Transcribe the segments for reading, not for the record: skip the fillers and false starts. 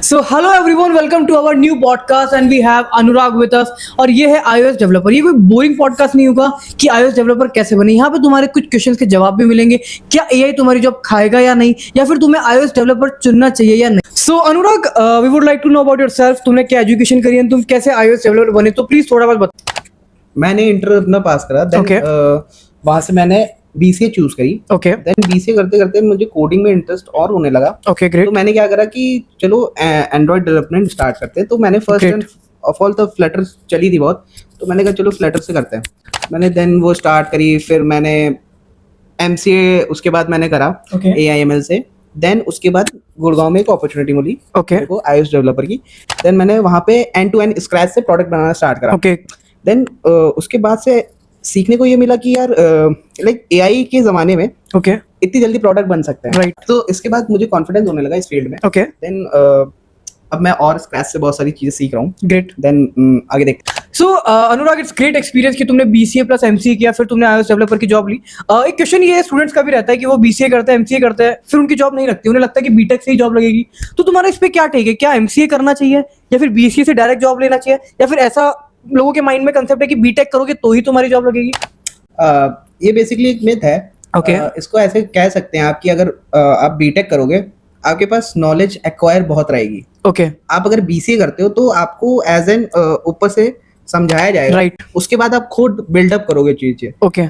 So hello everyone, welcome to our new podcast and we have Anurag with us. और ये है iOS developer. ये कोई बोरिंग पॉडकास्ट नहीं होगा कि iOS डेवलपर कैसे बने। यहाँ पे तुम्हारे कुछ क्वेश्चंस के जवाब भी मिलेंगे। क्या एआई तुम्हारी जॉब खाएगा या नहीं, या फिर तुम्हें iOS डेवलपर चुनना चाहिए या नहीं। So Anurag, we would like to know about yourself. तुमने क्या एजुकेशन करी है, तुम कैसे iOS डेवलपर बने, तो प्लीज थोड़ा बहुत बताओ। मैंने इंटर अपना पास करा, देन Okay. वहां से मैंने बीसीए चूज करी। ओके देन बीसीए करते करते मुझे कोडिंग में इंटरेस्ट और होने लगा। ओके तो ग्रेट। मैंने क्या करा कि चलो एंड्रॉइड डेवलपमेंट स्टार्ट करते हैं। तो मैंने first Great. End of all तो फ्लटर चली थी बहुत, तो मैंने कहा चलो फ्लटर से करते हैं। मैंने देन वो स्टार्ट करी, फिर मैंने एमसीए उसके बाद मैंने करा Okay. AIML से। देन उसके बाद गुड़गांव में एक अपॉर्चुनिटी मिली Okay. मेरे को iOS डेवलपर की। देन मैंने वहाँ पे एंड टू एंड स्क्रैच से प्रोडक्ट बनाना स्टार्ट करा। ओके देन उसके बाद से सीखने को ये मिला कि यार लाइक एआई के ज़माने में ओके इतनी जल्दी प्रोडक्ट बन सकते हैं। Right. तो इसके बाद मुझे कॉन्फिडेंस होने लगा इस फील्ड में। ओके देन अब मैं और स्क्रैच से बहुत सारी चीज़ें सीख रहा हूँ। ग्रेट। देन आगे देख। सो अनुराग, इट्स ग्रेट एक्सपीरियंस कि तुमने बीसीए प्लस एमसीए किया, फिर तुमने iOS डेवलपर की जॉब ली। एक क्वेश्चन ये स्टूडेंट्स का भी रहता है कि वो बीसीए करते हैं, एमसीए करते हैं, फिर उनकी जॉब नहीं लगती, उन्हें लगता है कि बीटेक से ही जॉब लगेगी। तो तुम्हारा इस पे क्या टेक है? क्या एमसीए करना चाहिए, या फिर बीसीए से डायरेक्ट जॉब लेना चाहिए, या फिर ऐसा लोगों के माइंड में कंसेप्ट है कि बीटेक करोगे तो ही तुम्हारी जॉब लगेगी? ये बेसिकली एक मिथ है। Okay. इसको ऐसे कह सकते हैं आप कि अगर आप बीटेक करोगे आपके पास नॉलेज एक्वायर बहुत रहेगी। ओके आप अगर बीसीए करते हो तो आपको एज एन ऊपर से समझाया जाएगा। Right. उसके बाद आप खुद बिल्डअप करोगे चीजें। ओके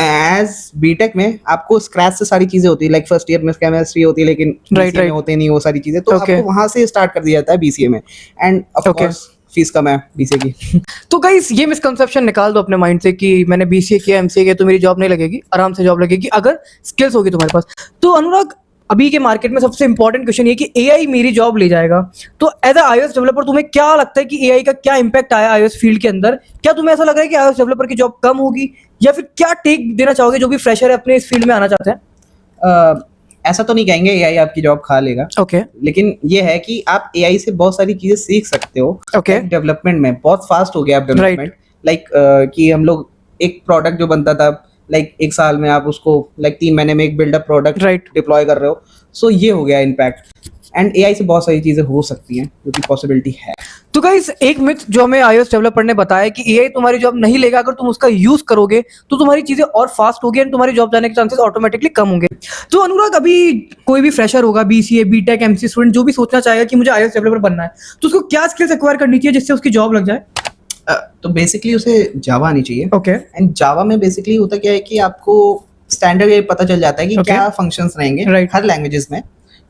एज बीटेक में आपको स्क्रैच से सारी चीजें होती है, लाइक फर्स्ट ईयर में केमिस्ट्री होती है लेकिन Right, BCA में right. होते नहीं वो सारी चीजें। तो Okay. आपको वहां से स्टार्ट कर दिया जाता है बीसीए में। End of Okay. Course fees कम है बीसीए की। तो गाइस, ये मिसकंसेप्शन निकाल दो अपने माइंड से कि मैंने बीसीए किया, एमसीए किया तो मेरी जॉब नहीं लगेगी। आराम से जॉब लगेगी अगर स्किल्स होगी तुम्हारे पास। तो अनुराग, अभी के मार्केट में सबसे इंपॉर्टेंट क्वेश्चन ये कि एआई मेरी जॉब ले जाएगा। तो एज अ iOS डेवलपर तुम्हें क्या लगता है कि एआई का क्या इंपैक्ट आया iOS फील्ड के अंदर? क्या तुम्हें ऐसा लग रहा है कि iOS डेवलपर की जॉब कम होगी, या फिर क्या टेक देना चाहोगे जो भी फ्रेशर है अपने इस फील्ड में आना चाहते हैं? ऐसा तो नहीं कहेंगे एआई आपकी जॉब खा लेगा, ओके लेकिन ये है कि आप एआई से बहुत सारी चीजें सीख सकते हो। Okay. डेवलपमेंट में बहुत फास्ट हो गया डेवलपमेंट। लाइक कि हम लोग एक प्रोडक्ट जो बनता था लाइक एक साल में आप उसको लाइक 3 महीने में एक बिल्डअप प्रोडक्ट Right. डिप्लॉय कर रहे हो। सो ये हो गया इम्पैक्ट। एंड एआई से बहुत सारी चीजें हो सकती हैं जो कि पॉसिबिलिटी है। तो गाइस, एक मिथ जो हमें iOS डेवलपर ने बताया कि एआई तुम्हारी जॉब नहीं लेगा, अगर तुम उसका यूज करोगे तो तुम्हारी चीजें और फास्ट होगी एंड तुम्हारी जॉब जाने के चांसेस ऑटोमेटिकली कम होंगे। तो अनुराग, अभी कोई भी फ्रेशर होगा, बीसीए बीटेक एमसीए स्टूडेंट जो भी सोचना चाहेगा कि मुझे iOS डेवलपर बनना है, तो उसको क्या स्किल्स एक्वायर करनी चाहिए जिससे उसकी जॉब लग जाए? तो बेसिकली उसे जावा आनी चाहिए। ओके एंड जावा में बेसिकली होता क्या है कि आपको स्टैंडर्ड ये पता चल जाता है कि Okay. क्या फंक्शंस रहेंगे Right. हर लैंग्वेजेस में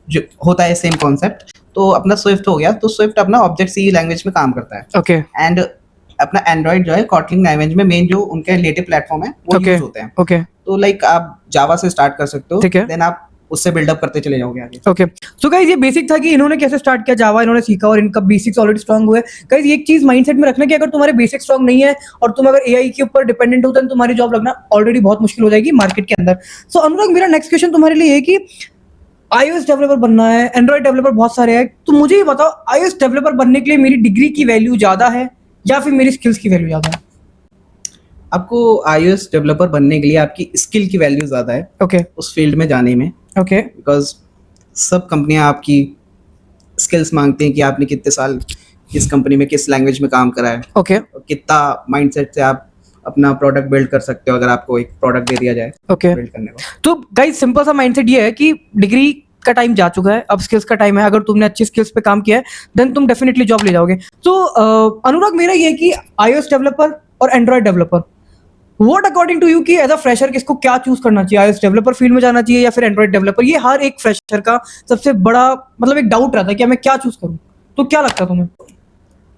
जो होता है सेम कॉन्सेप्ट। तो अपना स्विफ्ट हो गया, तो स्विफ्ट अपना ऑब्जेक्ट सी लैंग्वेज में काम करता है। ओके एंड अपना एंड्रॉइड जो है कॉटलिन लैंग्वेज में मेन जो उनके नेटिव प्लेटफॉर्म है वो ओके यूज होते हैं। ओके तो लाइक आप जावा से स्टार्ट कर सकते हो, ठीक है। देन आप उससे बिल्डअप करते चले जाओगे आगे। ओके सो गाइस, ये बेसिक था कि इन्होंने कैसे स्टार्ट किया, जावा इन्होंने सीखा और इनका बेसिक्स ऑलरेडी स्ट्रांग हुए। गाइस, ये एक चीज माइंडसेट में रखना कि अगर तुम्हारे बेसिक स्ट्रांग नहीं है और तुम अगर एआई के ऊपर डिपेंडेंट हो, तो तुम्हारी जॉब लगना ऑलरेडी बहुत मुश्किल हो जाएगी मार्केट के अंदर। सो अनुराग, मेरा नेक्स्ट क्वेश्चन तुम्हारे लिए है कि iOS डेवलपर बनना है, एंड्रॉइड डेवलपर बहुत सारे हैं, तो मुझे ये बताओ iOS डेवलपर बनने के लिए मेरी डिग्री की वैल्यू ज्यादा है या फिर मेरी स्किल्स की वैल्यू ज्यादा है? आपको iOS डेवलपर बनने के लिए आपकी स्किल की वैल्यू ज्यादा है ओके उस फील्ड में जाने में, ओके बिकॉज सब कंपनियां आपकी स्किल्स मांगते हैं कि आपने कितने साल किस कंपनी में किस लैंग्वेज में काम करा है, ओके और कितना माइंडसेट से आप अपना प्रोडक्ट बिल्ड कर सकते हो अगर आपको एक प्रोडक्ट दे दिया जाए ओके बिल्ड करने को। तो गाइस, सिंपल सा माइंडसेट ये है कि डिग्री का टाइम जा चुका है, अब स्किल्स का टाइम है। अगर तुमने अच्छी स्किल्स पे काम किया है देन तुम डेफिनेटली जॉब ले जाओगे। तो अनुराग, मेरा ये है कि iOS डेवलपर और Android developer, what according to you कि एज अ फ्रेशर किसको क्या चूज करना चाहिए? iOS डेवलपर फील्ड में जाना चाहिए या फिर एंड्रॉइड डेवलपर? ये हर एक फ्रेशर का सबसे बड़ा मतलब एक डाउट रहता है कि मैं क्या चूज करूं। तो क्या लगता है तुम्हें?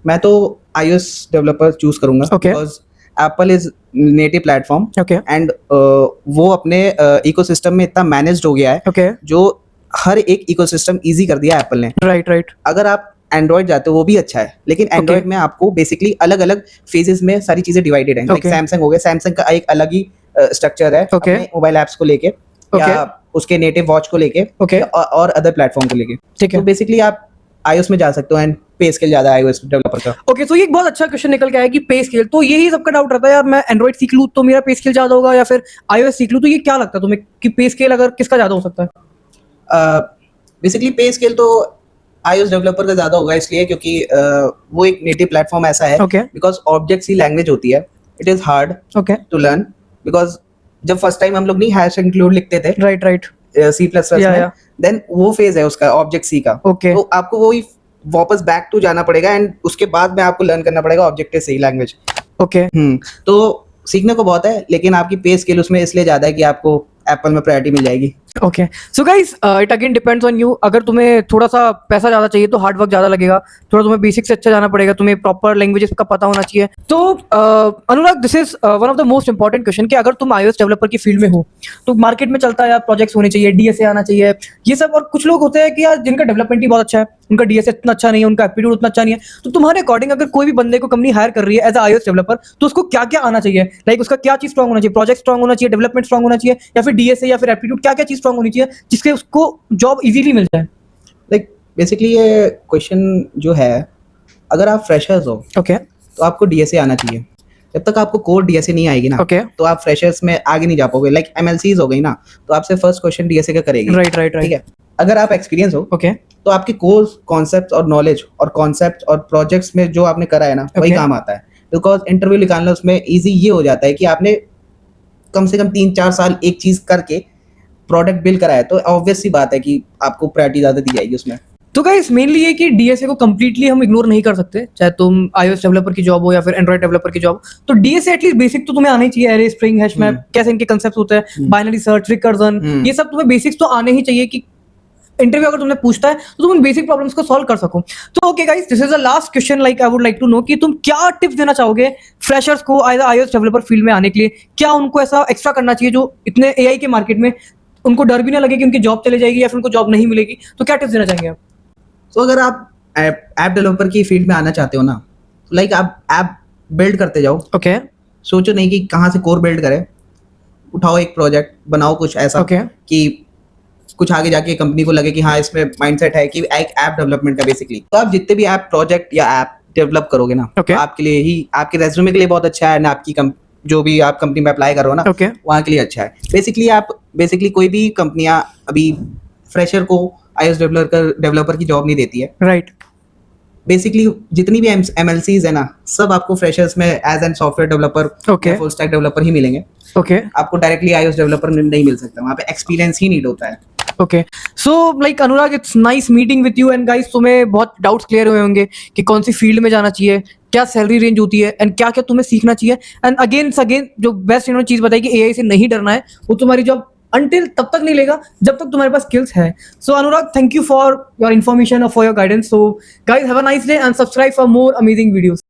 मैं तो iOS डेवलपर चूज करूंगा Okay. Because Apple is native platform okay and वो अपने इकोसिस्टम में इतना मैनेज्ड हो गया है ओके जो हर एक इकोसिस्टम इजी कर दिया एप्पल ने। राइट राइट अगर आप एंड्रॉइड जाते हो वो भी अच्छा है, लेकिन एंड्रॉइड में आपको बेसिकली अलग अलग फेजेस में सारी चीजें डिवाइडेड हैं। Like Okay. सैमसंग हो गया, सैमसंग का एक अलग ही स्ट्रक्चर है Okay. अपने मोबाइल ऐप्स को लेके या उसके नेटिव वॉच को लेके Okay. और अदर प्लेटफॉर्म को लेके। ठीक तो है बेसिकली आप iOS में जा सकते हो एंड पे स्केल ज्यादा है iOS डेवलपर का। ओके। तो ये एक बहुत अच्छा क्वेश्चन निकल के आया कि पे स्केल। तो यही सबका डाउट रहता है यार, मैं एंड्रॉइड सीख लूँ तो मेरा पे स्केल ज्यादा होगा या फिर iOS सीख लूँ? तो ये क्या लगता है तुम्हें कि पे स्केल अगर किसका ज्यादा हो सकता है? बेसिकली पे स्केल तो iOS डेवलपर का ज्यादा होगा इसलिए क्योंकि वो एक नेटिव प्लेटफॉर्म ऐसा है Okay. Because object C language होती है, it is hard Okay. To learn because जब फर्स्ट टाइम हम लोग नहीं हैश इंक्लूड लिखते थे Right, right. C plus plus Yeah, में, yeah. देन वो फेज है उसका ऑब्जेक्ट सी का. Okay. तो आपको वही वापस बैक टू जाना पड़ेगा एंड उसके बाद में आपको लर्न करना पड़ेगा ऑब्जेक्टिव सी लैंग्वेज. Okay. तो सीखने को बहुत है लेकिन आपकी पे स्केल उसमें इसलिए ज्यादा है कि आपको एप्पल में प्रायोरिटी मिल जाएगी. Okay so guys it again depends on you. अगर तुम्हें थोड़ा सा पैसा ज़्यादा चाहिए तो हार्ड वर्क ज़्यादा लगेगा, थोड़ा तुम्हें बेसिक से अच्छा जाना पड़ेगा, तुम्हें प्रॉपर लैंग्वेजेस का पता होना चाहिए. तो Anurag, this is one of the most important question कि अगर तुम iOS डेवलपर की फील्ड में हो तो मार्केट में चलता है यार प्रोजेक्ट्स होने चाहिए, डीएसए आना चाहिए, ये सब. और कुछ लोग होते हैं कि यार जिनका डेवलपमेंट ही बहुत अच्छा है, उनका डीएसए इतना अच्छा नहीं है, उनका एप्टीट्यूड उतना अच्छा नहीं है. तो तुम्हारे अकॉर्डिंग अगर कोई भी बंदे को कंपनी हायर कर रही है एज iOS डेवलपर तो उसको क्या क्या आना चाहिए? लाइक उसका क्या चीज स्ट्रांग होना चाहिए? प्रोजेक्ट स्ट्रांग होना चाहिए, डेवलपमेंट स्ट्रांग होना चाहिए, या फिर डीएसए या फिर एप्टीट्यूड, क्या क्या चीज स्ट्रांग होनी चाहिए जिससे उसको जॉब इजीली मिल जाए? लाइक बेसिकली ये क्वेश्चन जो है, अगर आप फ्रेशर्स हो ओके तो आपको डीएसए आना चाहिए. जब तक आपको कोर डीएसए नहीं आएगी ना ओके तो आप फ्रेशर्स में आगे नहीं जा पाओगे. लाइक एमएलसीज हो गई ना, तो आपसे फर्स्ट क्वेश्चन डीएसए का करेगी. राइट राइट ठीक राइट. है. अगर आप एक्सपीरियंस हो ओके तो आपके कोर कॉन्सेप्ट और नॉलेज और कॉन्सेप्ट और प्रोजेक्ट्स में जो आपने करा है ना वही Okay. काम आता है. बिकॉज इंटरव्यू निकालना उसमें इजी ये हो जाता है कि आपने कम से कम 3-4 साल एक चीज करके प्रोडक्ट बिल्ड करा है, तो ऑब्वियस सी बात है कि आपको प्रायोरिटी ज्यादा दी जाएगी उसमें. तो गाइस मेनली ये कि डीएसए को कंप्लीटली हम इग्नोर नहीं कर सकते, चाहे तुम iOS डेवलपर की जॉब हो या फिर एंड्रॉइड डेवलपर की जॉब. तो डीएसए एटलीस्ट बेसिक तो तुम्हें आना ही चाहिए. एरे, स्ट्रिंग, हैश मैप, कैसे इनके कांसेप्ट होते हैं, बाइनरी सर्च, रिकर्जन, ये सब तुम्हें बेसिक्स तो आने ही चाहिए कि इंटरव्यू अगर तुमने पूछता है तो तुम उन बेसिक प्रॉब्लम्स को सॉल्व कर सको. तो okay guys, this is the last question. Like I would like to know कि तुम क्या टिप्स देना चाहोगे फ्रेशर्स को iOS डेवलपर फील्ड में आने के लिए? क्या उनको ऐसा एक्स्ट्रा करना चाहिए जो इतने एआई के मार्केट में उनको डर भी ना लगे कि उनकी जॉब चले जाएगी या फिर उनको जॉब नहीं मिलेगी? तो क्या टिप्स देना चाहेंगे आप? तो अगर आप ऐप डेवलपर की फील्ड में आना चाहते हो ना, तो लाइक आप ऐप बिल्ड करते जाओ. ओके सोचो नहीं कि कहाँ से कोर बिल्ड करें. उठाओ एक प्रोजेक्ट, बनाओ कुछ ऐसा ओके कि कुछ आगे जाके कंपनी को लगे कि हाँ इसमें माइंडसेट है कि एक ऐप डेवलपमेंट का बेसिकली. तो आप जितने भी ऐप प्रोजेक्ट या ऐप डेवलप करोगे ना, Okay. तो आपके लिए ही, आपके रेज्यूमे के लिए बहुत अच्छा है ना, आपकी जो भी आप कंपनी में अप्लाई करो ना ओके वहाँ के लिए अच्छा है. बेसिकली कोई भी कंपनियां अभी फ्रेशर को iOS डेवलपर की जॉब नहीं देती है. राइट. बेसिकली जितनी भी एमएलसीज है ना, सब आपको फ्रेशर्स में as an software developer Okay. Full stack developer ही मिलेंगे. ओके आपको डायरेक्टली iOS डेवलपर नहीं मिल सकता. वहाँ पे एक्सपीरियंस ही नीड होता है. Okay so like Anurag, it's nice meeting with you. And guys, तुम्हें बहुत डाउट्स क्लियर हुए होंगे कि कौन सी फील्ड में जाना चाहिए, क्या सैलरी रेंज होती है, एंड क्या क्या तुम्हें सीखना चाहिए. एंड अगेन जो बेस्ट इन्होंने चीज बताई कि एआई से नहीं डरना है, वो तुम्हारी जॉब अंटिल तब तक नहीं लेगा जब तक तुम्हारे पास स्किल्स है. So Anurag, thank you for your information और for your guidance. So guys, have a nice day and subscribe for more amazing videos.